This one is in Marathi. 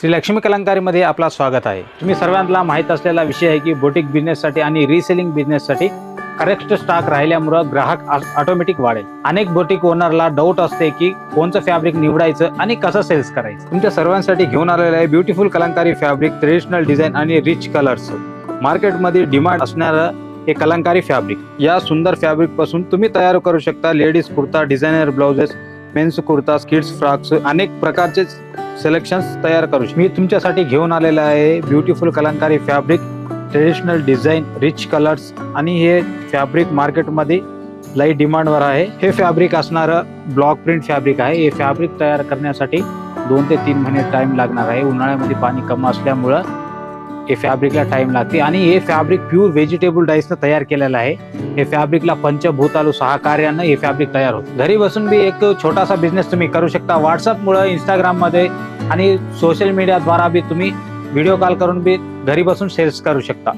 श्री लक्ष्मी कलंकारीमध्ये आपला स्वागत आहे। तुम्ही सर्वांना माहित असलेला विषय आहे की बुटीक बिझनेससाठी आणि रिसेलिंग बिझनेससाठी करेक्ट स्टॉक राहिल्यामुळे ग्राहक ऑटोमॅटिक वाढेल। अनेक बुटीक ओनरला डाऊट असते की कोणतं फॅब्रिक निवडायचं आणि कसं सेल्स करायचं। तुमच्या सर्वांसाठी घेऊन आलेलं आहे beautiful kalamkari fabric, traditional design आणि रिच कलर्स। मार्केटमध्ये डिमांड असणारं हे कलंकारी फॅब्रिक। या सुंदर फॅब्रिक पासून तुम्ही तयार करू शकता ladies kurta, designer blouses, men's kurta, kids frocks, अनेक प्रकारचे सिलेक्शन्स तयार करू शकता। मी तुमच्यासाठी घेऊन आलेला आहे beautiful kalamkari fabric, traditional design, rich colours आणि हे फॅब्रिक मार्केटमध्ये लई डिमांडवर आहे। हे फॅब्रिक असणारं ब्लॉक प्रिंट फॅब्रिक आहे। हे फॅब्रिक तयार करण्यासाठी 2 ते 3 महिने टाइम लागणार आहे। उन्हाळ्यामध्ये पाणी कमी असल्यामुळे हे फॅब्रिकला टाइम लागते आणि हे फॅब्रिक प्युअर व्हेजिटेबल डाईसनं तयार केलेलं आहे। हे फॅब्रिकला पंचभूतालू सहकार्यानं हे फॅब्रिक तयार होतं। घरी बसून बी एक छोटासा बिझनेस तुम्ही करू शकता। व्हॉट्सअपमुळे, इंस्टाग्राममध्ये आणि सोशल मीडियाद्वारा बी तुम्ही व्हिडिओ कॉल करून बी घरी बसून सेल्स करू शकता।